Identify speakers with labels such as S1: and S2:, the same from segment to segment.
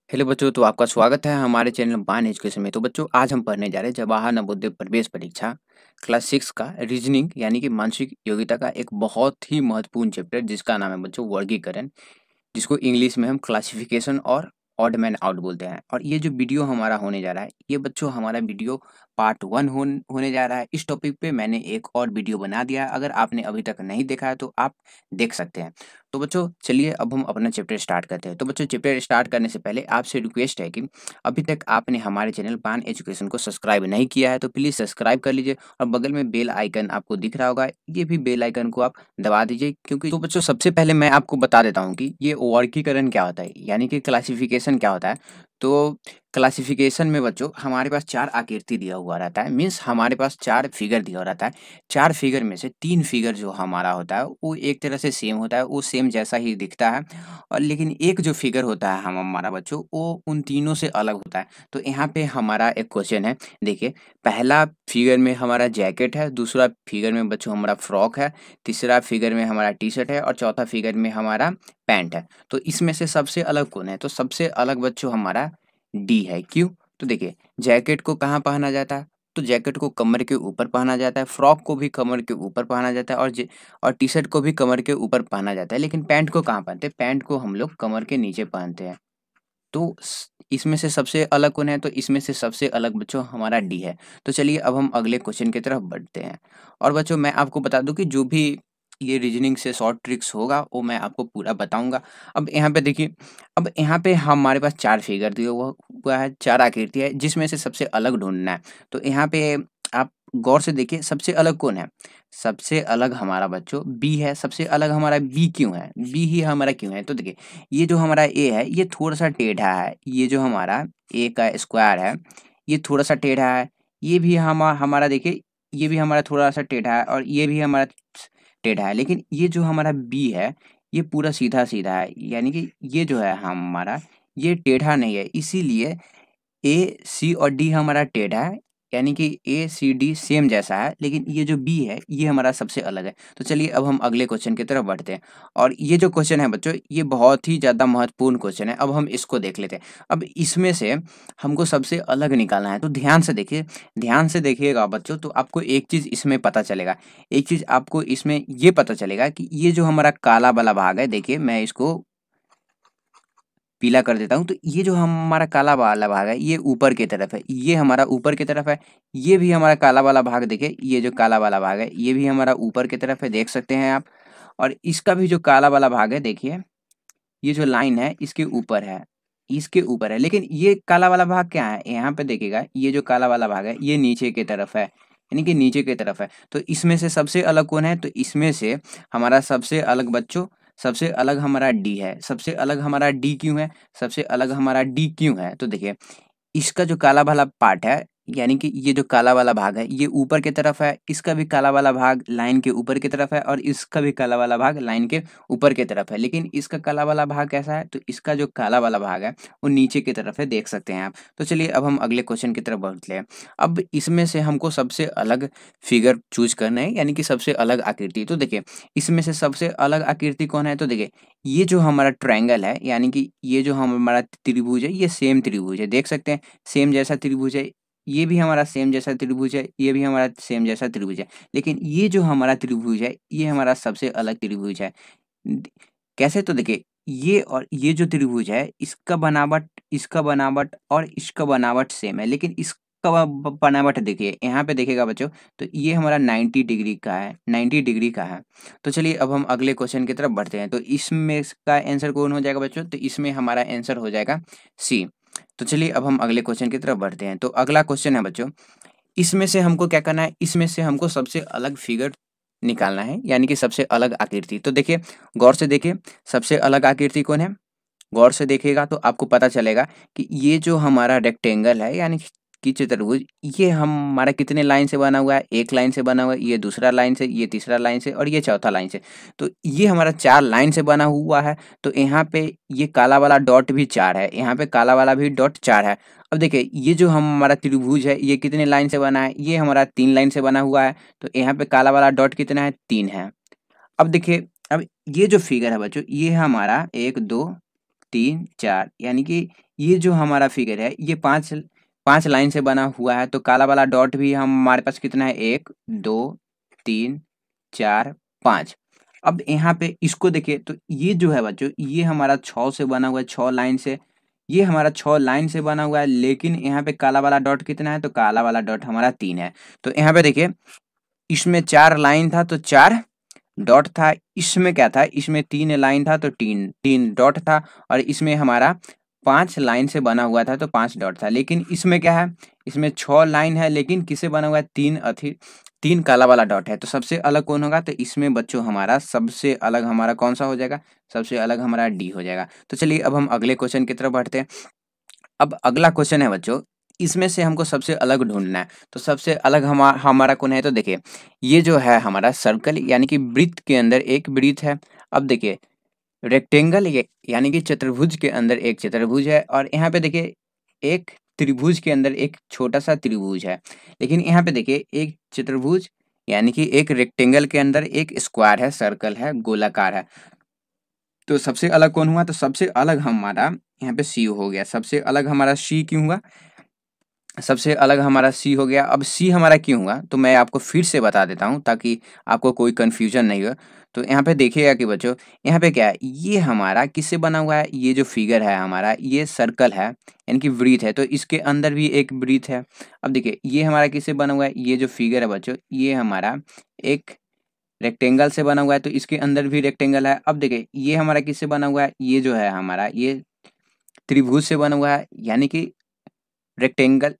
S1: Hello बच्चों, तो आपका स्वागत है हमारे चैनल बान एजुकेशन में। तो बच्चों, आज हम पढ़ने जा रहे हैं जवाहर नवोदय प्रवेश परीक्षा क्लास 6 का रीजनिंग यानी कि मानसिक योग्यता का एक बहुत ही महत्वपूर्ण चैप्टर जिसका नाम है बच्चों वर्गीकरण, जिसको इंग्लिश में हम क्लासिफिकेशन और ऑड मैन आउट बोलते हैं। और ये जो वीडियो हमारा होने जा रहा है, ये बच्चों हमारा वीडियो पार्ट 1 होने जा रहा है। इस टॉपिक पे मैंने एक और वीडियो बना दिया है, अगर आपने अभी तक नहीं देखा है तो आप देख सकते हैं। तो बच्चों चलिए अब हम अपना चैप्टर स्टार्ट करते हैं। तो बच्चों, चैप्टर स्टार्ट करने से पहले आपसे रिक्वेस्ट है कि अभी तक आपने हमारे चैनल बान एजुकेशन को सब्सक्राइब नहीं किया है तो प्लीज़ सब्सक्राइब कर लीजिए और बगल में बेल आइकन आपको दिख रहा होगा, ये भी बेल आइकन को आप दबा दीजिए। क्योंकि तो बच्चों, सबसे पहले मैं आपको बता देता हूँ कि ये वर्गीकरण क्या होता है यानी कि क्लासिफिकेशन क्या होता है। तो क्लासिफिकेशन में बच्चों हमारे पास 4 आकृति दिया हुआ रहता है, मीन्स हमारे पास 4 फिगर दिया हुआ रहता है। 4 फिगर में से 3 फिगर जो हमारा होता है वो एक तरह से सेम होता है, वो सेम जैसा ही दिखता है। और लेकिन एक जो फिगर होता है हमारा बच्चों, वो उन तीनों से अलग होता है। तो यहाँ पे हमारा एक क्वेश्चन है, देखिए। पहला फिगर में हमारा जैकेट है, दूसरा फिगर में बच्चों हमारा फ्रॉक है, तीसरा फिगर में हमारा टी-शर्ट है और चौथा फिगर में हमारा पैंट है। तो इसमें से सबसे अलग कौन है? तो सबसे अलग बच्चों हमारा डी है। क्यों? तो देखिए, जैकेट को कहाँ पहना जाता है? तो जैकेट को कमर के ऊपर पहना जाता है, फ्रॉक को भी कमर के ऊपर पहना जाता है और टी-शर्ट को भी कमर के ऊपर पहना जाता है। लेकिन पैंट को कहाँ पहनते हैं? पैंट को हम लोग कमर के नीचे पहनते हैं। तो इसमें से सबसे अलग कौन है? तो इसमें से सबसे अलग बच्चों हमारा डी है। तो चलिए अब हम अगले क्वेश्चन की तरफ बढ़ते हैं। और बच्चों, मैं आपको बता दूं कि जो भी ये रीजनिंग से शॉर्ट ट्रिक्स होगा वो मैं आपको पूरा बताऊंगा। अब यहाँ पे देखिए, अब यहाँ पे हमारे पास 4 फिगर दिया हुआ है, 4 आकृति है, जिसमें से सबसे अलग ढूंढना है। तो यहाँ पे आप गौर से देखिए, सबसे अलग कौन है? सबसे अलग हमारा बच्चों बी है। सबसे अलग हमारा बी क्यों है? बी ही हमारा क्यों है? तो देखिए, ये जो हमारा ए है ये थोड़ा-सा टेढ़ा है। ये जो हमारा ए का स्क्वायर है, ये थोड़ा-सा टेढ़ा है। ये भी हमारा देखिए, ये भी हमारा थोड़ा-सा टेढ़ा है और ये भी हमारा टेढ़ा है। लेकिन ये जो हमारा बी है, ये पूरा सीधा-सीधा है। यानी कि ये जो है हमारा, ये टेढ़ा नहीं है। इसीलिए ए, सी और डी हमारा टेढ़ा है, यानी कि ए, सी, डी सेम जैसा है, लेकिन ये जो बी है, ये हमारा सबसे अलग है। तो चलिए अब हम अगले क्वेश्चन की तरफ बढ़ते हैं। और ये जो क्वेश्चन है बच्चों, ये बहुत ही ज़्यादा महत्वपूर्ण क्वेश्चन है। अब हम इसको देख लेते हैं। अब इसमें से हमको सबसे अलग निकालना है, तो ध्यान से देखिए, ध्यान से देखिएगा बच्चों, तो आपको एक चीज़ इसमें पता चलेगा। एक चीज़ आपको इसमें ये पता चलेगा कि ये जो हमारा काला वाला भाग है, देखिए मैं इसको पीला कर देता हूँ, तो ये जो हमारा काला वाला भाग है ये ऊपर की तरफ है, ये हमारा ऊपर की तरफ है। ये भी हमारा काला वाला भाग देखिए, ये जो काला वाला भाग है ये भी हमारा ऊपर की तरफ है, देख सकते हैं आप। और इसका भी जो काला वाला भाग है देखिए, ये जो लाइन है इसके ऊपर है, इसके ऊपर है। लेकिन ये काला वाला भाग क्या है? यहाँ पे देखिएगा, ये जो काला वाला भाग है ये नीचे की तरफ है, यानी कि नीचे की तरफ है। तो इसमें से सबसे अलग कौन है? तो इसमें से हमारा सबसे अलग बच्चों, सबसे अलग हमारा डी है। सबसे अलग हमारा डी क्यों है? सबसे अलग हमारा डी क्यों है? तो देखिए, इसका जो काला वाला पार्ट है, यानी कि ये जो काला वाला भाग है ये ऊपर की तरफ है, इसका भी काला वाला भाग लाइन के ऊपर की तरफ है और इसका भी काला वाला भाग लाइन के ऊपर की तरफ है। लेकिन इसका काला वाला भाग कैसा है? तो इसका जो काला वाला भाग है वो नीचे की तरफ है, देख सकते हैं आप। तो चलिए अब हम अगले क्वेश्चन की तरफ बढ़ते हैं। अब इसमें से हमको सबसे अलग फिगर चूज करना है, यानी कि सबसे अलग आकृति। तो देखिए, इसमें से सबसे अलग आकृति कौन है? तो देखिए, ये जो हमारा ट्रायंगल है, यानी कि ये जो हमारा त्रिभुज है, ये सेम त्रिभुज है, देख सकते हैं। सेम जैसा त्रिभुज है, ये भी हमारा सेम जैसा त्रिभुज है, ये भी हमारा सेम जैसा त्रिभुज है। लेकिन ये जो हमारा त्रिभुज है, ये हमारा सबसे अलग त्रिभुज है। द कैसे? तो देखिए, ये और ये जो त्रिभुज है, इसका बनावट और इसका बनावट सेम है। लेकिन इसका बनावट देखिए, यहाँ पे देखिएगा बच्चों, तो ये हमारा 90 डिग्री का है, 90 डिग्री का है। तो चलिए अब हम अगले क्वेश्चन की तरफ बढ़ते हैं। तो इसमें इसका आंसर कौन हो जाएगा बच्चों? तो इसमें हमारा आंसर हो जाएगा सी। तो चलिए अब हम अगले क्वेश्चन की तरफ बढ़ते हैं। तो अगला क्वेश्चन है बच्चों, इसमें से हमको क्या करना है? इसमें से हमको सबसे अलग फिगर निकालना है, यानी कि सबसे अलग आकृति। तो देखिए, गौर से देखिए, सबसे अलग आकृति कौन है? गौर से देखिएगा तो आपको पता चलेगा कि ये जो हमारा रेक्टेंगल है, यानी कि चतुर्भुज, ये हमारा कितने लाइन से बना हुआ है? एक लाइन से बना हुआ है, ये दूसरा लाइन से, ये तीसरा लाइन से और ये चौथा लाइन से। तो ये हमारा 4 लाइन से बना हुआ है। तो यहाँ पे ये काला वाला डॉट भी 4 है, यहाँ पे काला वाला भी डॉट 4 है। अब देखिए, ये जो हमारा त्रिभुज है ये कितने लाइन से बना है? ये हमारा 3 लाइन से बना हुआ है। तो यहाँ पे काला वाला डॉट कितना है? 3 है। अब देखिए, अब ये जो फिगर है बच्चों, ये हमारा 1, 2, 3, 4, यानी कि ये जो हमारा फिगर है ये 5 लाइन से बना हुआ है। तो काला वाला डॉट भी हमारे पास कितना है, 1 2 3 4 5। अब यहाँ पे इसको देखिए तो ये जो है बच्चों ये हमारा 6 से बना हुआ है, 6 लाइन से। ये हमारा 6 लाइन से बना हुआ है, लेकिन यहाँ पे काला वाला डॉट कितना है, तो काला वाला डॉट हमारा 3 है। तो यहाँ पे देखिए इसमें 4 लाइन था तो 4 डॉट था, इसमें क्या था, इसमें 3 लाइन था तो 3 डॉट था, और इसमें हमारा 5 लाइन से बना हुआ था तो 5 डॉट था। लेकिन इसमें क्या है, इसमें 6 लाइन है लेकिन किससे बना हुआ है, 3 काला वाला डॉट है। तो सबसे अलग कौन होगा, तो इसमें बच्चों हमारा सबसे अलग हमारा कौन सा हो जाएगा, सबसे अलग हमारा डी हो जाएगा। तो चलिए अब हम अगले क्वेश्चन की तरफ बढ़ते हैं। अब अगला क्वेश्चन है बच्चों, इसमें से हमको सबसे अलग ढूंढना है। तो सबसे अलग हमारा कौन है, तो देखिए ये जो है हमारा सर्कल यानी कि वृत्त के अंदर एक वृत्त है। अब देखिए रेक्टेंगल यानी कि चतुर्भुज के अंदर एक चतुर्भुज है, और यहाँ पे देखिए एक त्रिभुज के अंदर एक छोटा सा त्रिभुज है। लेकिन यहाँ पे देखिए एक चतुर्भुज यानी कि एक रेक्टेंगल के अंदर एक स्क्वायर है, सर्कल है, गोलाकार है। तो सबसे अलग कौन हुआ, तो सबसे अलग हमारा यहाँ पे सी हो गया। सबसे अलग हमारा सी क्यों हुआ, सबसे अलग हमारा सी हो गया। अब सी हमारा क्यों हुआ, तो मैं आपको फिर से बता देता हूँ ताकि आपको कोई कन्फ्यूजन नहीं हो। तो यहाँ पे देखिएगा कि बच्चों यहाँ पे क्या है, ये हमारा किससे बना हुआ है, ये जो फिगर है हमारा ये सर्कल है यानी कि वृत्त है, तो इसके अंदर भी एक वृत्त है। अब देखिए ये हमारा किससे बना हुआ है, ये जो फिगर है बच्चों ये हमारा एक रेक्टेंगल से बना हुआ है, तो इसके अंदर भी रेक्टेंगल है। अब देखिए ये हमारा किससे बना हुआ है, ये जो है हमारा ये त्रिभुज से बना हुआ है यानी कि रेक्टेंगल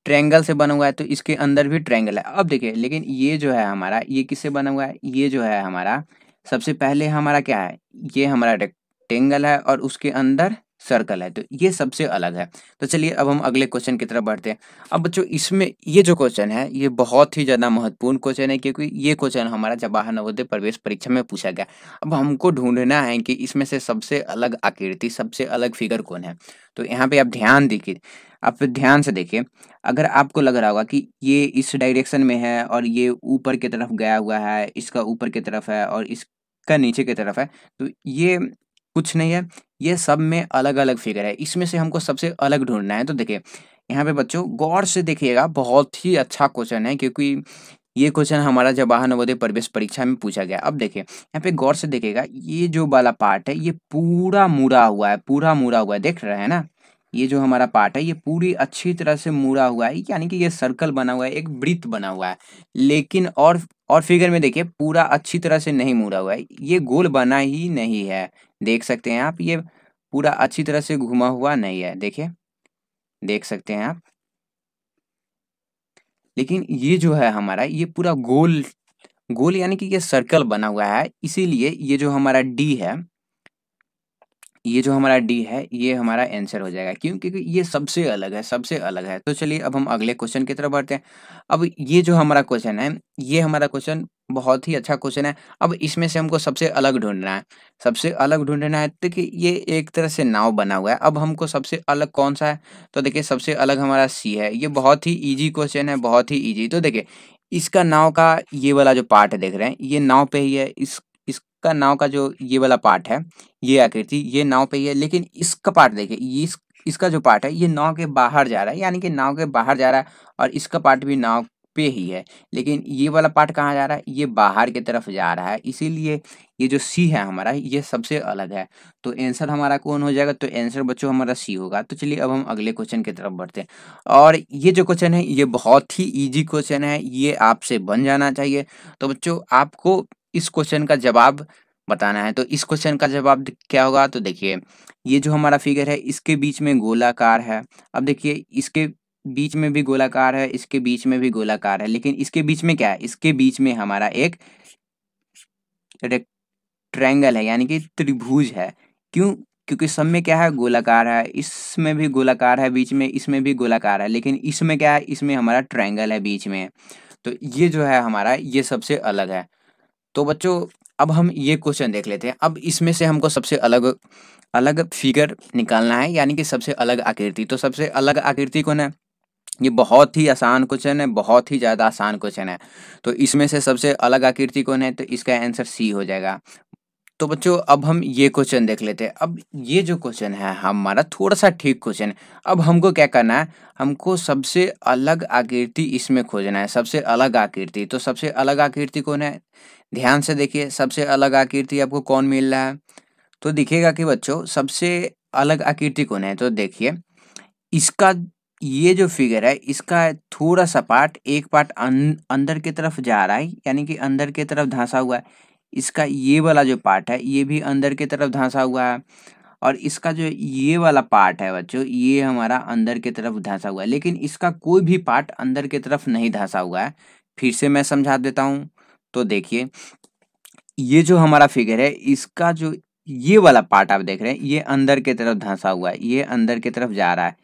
S1: ट्रायंगल से बना हुआ है, तो इसके अंदर भी ट्रायंगल है। अब देखिए लेकिन ये जो है हमारा ये किससे बना हुआ है, ये जो है हमारा सबसे पहले हमारा क्या है, ये हमारा रेक्टेंगल है और उसके अंदर सर्कल है, तो ये सबसे अलग है। तो चलिए अब हम अगले क्वेश्चन की तरफ बढ़ते हैं। अब बच्चों इसमें ये जो क्वेश्चन है ये बहुत ही ज़्यादा महत्वपूर्ण क्वेश्चन है, क्योंकि ये क्वेश्चन हमारा जवाहर नवोदय प्रवेश परीक्षा में पूछा गया। अब हमको ढूंढना है कि इसमें से सबसे अलग आकृति, सबसे अलग फिगर कौन है। तो यहाँ पे आप ध्यान से देखिए, अगर आपको लग रहा होगा कि ये इस डायरेक्शन में है और ये ऊपर की तरफ गया हुआ है, इसका ऊपर की तरफ है और इसका नीचे की तरफ है, तो ये कुछ नहीं है, ये सब में अलग-अलग फिगर है। इसमें से हमको सबसे अलग ढूँढना है। तो देखिए, यहाँ पे बच्चों गौर से देखिएगा, बहुत ही अच्छा क्वेश्चन है, क्योंकि ये क्वेश्चन हमारा जवाहर नवोदय प्रवेश परीक्षा में पूछा गया। अब देखिए, यहाँ पे गौर से देखिएगा, ये जो वाला पार्ट है, ये पूरा मुड़ा हुआ है, पूरा मुड़ा हुआ है, देख रहे हैं ना? ये जो हमारा पार्ट है, ये पूरी अच्छी तरह से मुड़ा हुआ है, यानी कि ये सर्कल बना हुआ है, एक वृत्त बना हुआ है। लेकिन और फिगर में देखिए पूरा अच्छी तरह से नहीं मुड़ा हुआ है, ये गोल बना ही नहीं है। देख सकते हैं आप, ये पूरा अच्छी तरह से घुमा हुआ नहीं है, देखिए, देख सकते हैं आप। लेकिन ये जो है हमारा, ये पूरा गोल गोल यानी कि ये सर्कल बना हुआ है, इसीलिए ये जो हमारा डी है, ये जो हमारा डी है, ये हमारा आंसर हो जाएगा। क्यों? क्योंकि ये सबसे अलग है, सबसे अलग है। तो चलिए अब हम अगले क्वेश्चन की तरफ बढ़ते हैं। अब ये जो हमारा क्वेश्चन है, ये हमारा क्वेश्चन बहुत ही अच्छा क्वेश्चन है। अब इसमें से हमको सबसे अलग ढूँढना है। सबसे अलग ढूँढना है, तो देखिए ये एक तरह से नाव बना हुआ है। अब हमको सबसे अलग कौन-सा है? तो देखिए सबसे अलग हमारा सी है। ये बहुत ही ईज़ी क्वेश्चन है, बहुत ही ईज़ी। तो देखिए, इसका नाव का ये वाला जो पार्ट है देख रहे हैं, ये नाव पे ही है। इसका नाव का जो ये वाला पार्ट है, ये आकृति, ये नाव पे ही है, लेकिन इसका पार्ट देखिए, इसका जो पार्ट है ये नाव के बाहर जा रहा है, यानी कि नाव के बाहर जा रहा है, और इसका पार्ट भी नाव पे ही है। लेकिन ये वाला पार्ट कहाँ जा रहा है, ये बाहर की तरफ जा रहा है, इसीलिए ये जो सी है हमारा, ये सबसे अलग है। तो आंसर हमारा कौन हो जाएगा, तो आंसर बच्चों हमारा सी होगा। तो चलिए अब हम अगले क्वेश्चन की तरफ बढ़ते हैं। और ये जो क्वेश्चन है ये बहुत ही ईजी क्वेश्चन है, ये आपसे बन जाना चाहिए। तो बच्चों आपको इस क्वेश्चन का जवाब बताना है। तो इस क्वेश्चन का जवाब क्या होगा, तो देखिए ये जो हमारा फिगर है इसके बीच में गोलाकार है। अब देखिए इसके बीच में भी गोलाकार है, इसके बीच में भी गोलाकार है, लेकिन इसके बीच में क्या है, इसके बीच में हमारा एक ट्रायंगल है, यानी कि त्रिभुज है। क्यों? क्योंकि सब में क्या है, गोलाकार है, इसमें भी गोलाकार है बीच में, इसमें भी गोलाकार है, लेकिन इसमें क्या है, इसमें हमारा ट्रायंगल है बीच में। तो ये जो है हमारा, ये सबसे अलग है। तो बच्चों अब हम ये क्वेश्चन देख लेते हैं। अब इसमें से हमको सबसे अलग अलग फिगर निकालना है, यानी कि सबसे अलग आकृति। तो सबसे अलग आकृति कौन है, ये बहुत ही आसान क्वेश्चन है, बहुत ही ज़्यादा आसान क्वेश्चन है। तो इसमें से सबसे अलग आकृति कौन है, तो इसका आंसर सी हो जाएगा। तो बच्चों अब हम ये क्वेश्चन देख लेते हैं। अब ये जो क्वेश्चन है हमारा थोड़ा-सा ठीक क्वेश्चन है। अब हमको क्या करना है, हमको सबसे अलग आकृति इसमें खोजना है, सबसे अलग आकृति। तो सबसे अलग आकृति कौन है? ध्यान से देखिए, सबसे अलग आकृति आपको कौन मिल रहा है? तो दिखेगा कि बच्चों सबसे अलग आकृति कौन है? तो देखिए, इसका ये जो फिगर है, इसका थोड़ा-सा पार्ट, एक पार्ट अंदर की तरफ जा रहा है, यानी कि अंदर की तरफ धँसा हुआ है। इसका ये वाला जो पार्ट है, ये भी अंदर की तरफ धँसा हुआ है और इसका जो ये वाला पार्ट है बच्चों, ये हमारा अंदर की तरफ धँसा हुआ है, लेकिन इसका कोई भी पार्ट अंदर की तरफ नहीं धँसा हुआ है। फिर से मैं समझा देता हूँ। तो देखिए, ये जो हमारा फिगर है, इसका जो ये वाला पार्ट आप देख रहे हैं, ये अंदर की तरफ धँसा हुआ है, ये अंदर की तरफ जा रहा है।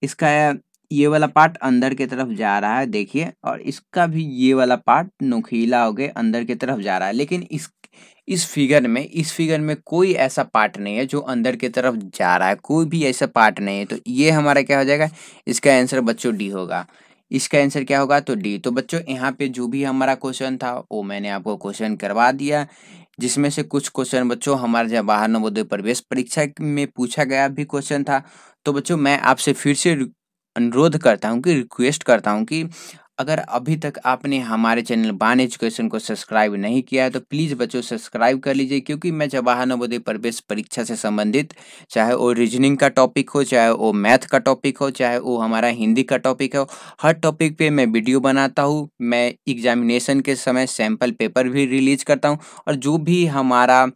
S1: इसका ये वाला पार्ट अंदर की तरफ जा रहा है देखिए, और इसका भी ये वाला पार्ट नुकीला होके अंदर की तरफ जा रहा है, लेकिन इस फिगर में कोई ऐसा पार्ट नहीं है जो अंदर की तरफ जा रहा है, कोई भी ऐसा पार्ट नहीं है। तो ये हमारा क्या हो जाएगा? इसका आंसर बच्चों डी होगा। इसका आंसर क्या होगा? तो डी। तो बच्चों यहाँ पे जो भी हमारा क्वेश्चन था वो मैंने आपको क्वेश्चन करवा दिया, जिसमें से कुछ क्वेश्चन बच्चों हमारे जवाहर नवोदय प्रवेश परीक्षा में पूछा गया भी क्वेश्चन था। तो बच्चों मैं आपसे फिर से अनुरोध करता हूँ कि रिक्वेस्ट करता हूँ कि अगर अभी तक आपने हमारे चैनल बान एजुकेशन को सब्सक्राइब नहीं किया है तो प्लीज़ बच्चों सब्सक्राइब कर लीजिए, क्योंकि मैं जवाहर नवोदय प्रवेश परीक्षा से संबंधित, चाहे वो रीजनिंग का टॉपिक हो, चाहे वो मैथ का टॉपिक हो, चाहे वो हमारा हिंदी का टॉपिक हो, हर टॉपिक पे मैं वीडियो बनाता हूँ। मैं एग्जामिनेशन के समय सैम्पल पेपर भी रिलीज करता हूँ, और जो भी हमारा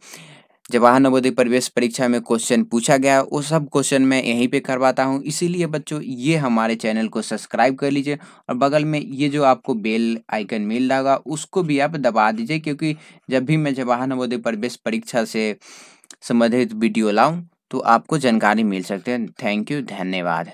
S1: जवाहर नवोदय प्रवेश परीक्षा में क्वेश्चन पूछा गया वो सब क्वेश्चन मैं यहीं पे करवाता हूँ। इसीलिए बच्चों ये हमारे चैनल को सब्सक्राइब कर लीजिए, और बगल में ये जो आपको बेल आइकन मिल रहा होगा उसको भी आप दबा दीजिए, क्योंकि जब भी मैं जवाहर नवोदय प्रवेश परीक्षा से संबंधित वीडियो लाऊं तो आपको जानकारी मिल सकते हैं। थैंक यू, धन्यवाद।